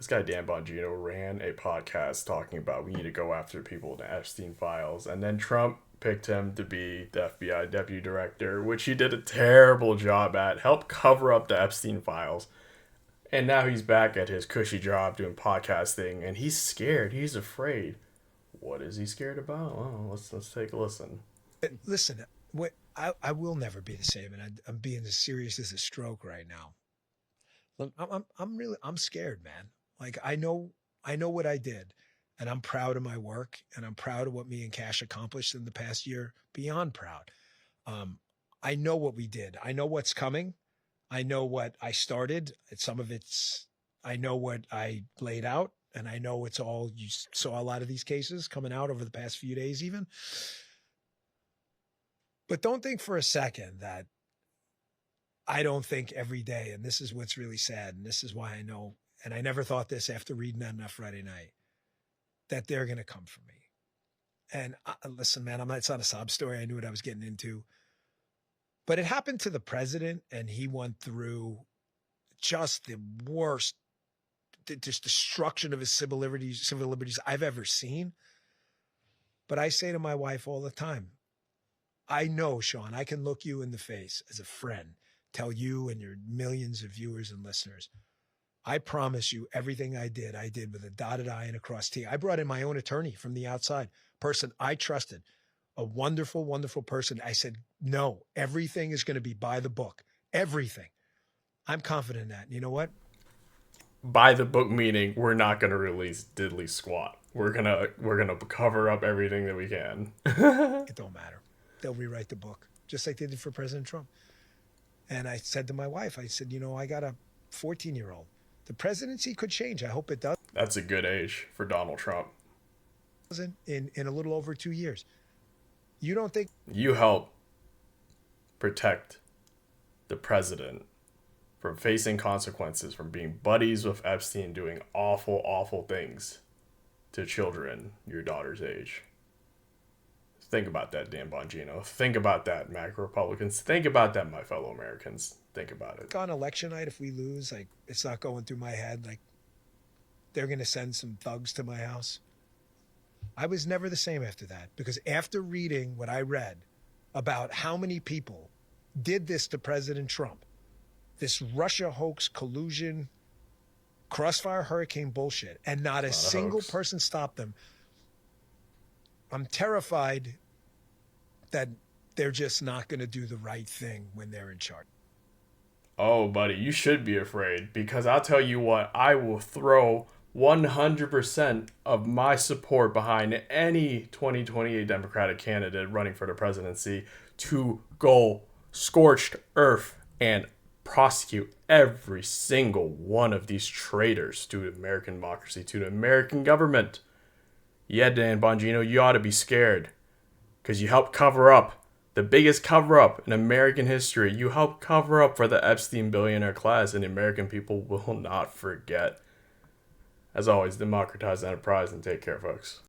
This guy Dan Bongino ran a podcast talking about we need to go after people in the Epstein files, and then Trump picked him to be the FBI deputy director, which he did a terrible job at, helped cover up the Epstein files. And now he's back at his cushy job doing podcasting, and he's scared. He's afraid. What is he scared about? Well, let's take a listen. Listen, I will never be the same, and I'm being as serious as a stroke right now. Look, I'm scared, man. Like I know what I did, and I'm proud of my work, and I'm proud of what me and Cash accomplished in the past year. Beyond proud. I know what we did. I know what's coming. I know what I started. Some of it's I know what I laid out, and I know it's all you saw a lot of these cases coming out over the past few days, even. But don't think for a second that I don't think every day, and this is what's really sad, and this is why I know, and I never thought this after reading that enough Friday night, that they're going to come for me. And listen, man, it's not a sob story. I knew what I was getting into. But it happened to the president, and he went through just the worst, just destruction of his civil liberties I've ever seen. But I say to my wife all the time, I know, Sean, I can look you in the face as a friend, tell you and your millions of viewers and listeners, I promise you everything I did with a dotted I and a crossed T. I brought in my own attorney from the outside, person I trusted, a wonderful, wonderful person. I said, no, everything is going to be by the book. Everything. I'm confident in that. And you know what? By the book meaning we're not gonna release diddly squat. We're gonna cover up everything that we can. It don't matter. They'll rewrite the book, just like they did for President Trump. And I said to my wife, I said, I got a 14-year-old. The presidency could change. I hope it does. That's a good age for Donald Trump. In a little over 2 years. You don't think you help protect the president from facing consequences from being buddies with Epstein, doing awful, awful things to children your daughter's age? Think about that, Dan Bongino. Think about that, MAC Republicans. Think about that, my fellow Americans. Think about it. On election night, if we lose, like it's not going through my head, like they're going to send some thugs to my house. I was never the same after that, because after reading what I read about how many people did this to President Trump, this Russia hoax, collusion, crossfire hurricane bullshit, and not a single person stopped them, I'm terrified that they're just not going to do the right thing when they're in charge. Oh, buddy, you should be afraid, because I'll tell you what, I will throw 100% of my support behind any 2028 Democratic candidate running for the presidency to go scorched earth and prosecute every single one of these traitors to American democracy, to the American government. Yeah, Dan Bongino, you ought to be scared, because you helped cover up the biggest cover-up in American history. You helped cover up for the Epstein billionaire class, and the American people will not forget. As always, democratize enterprise and take care, folks.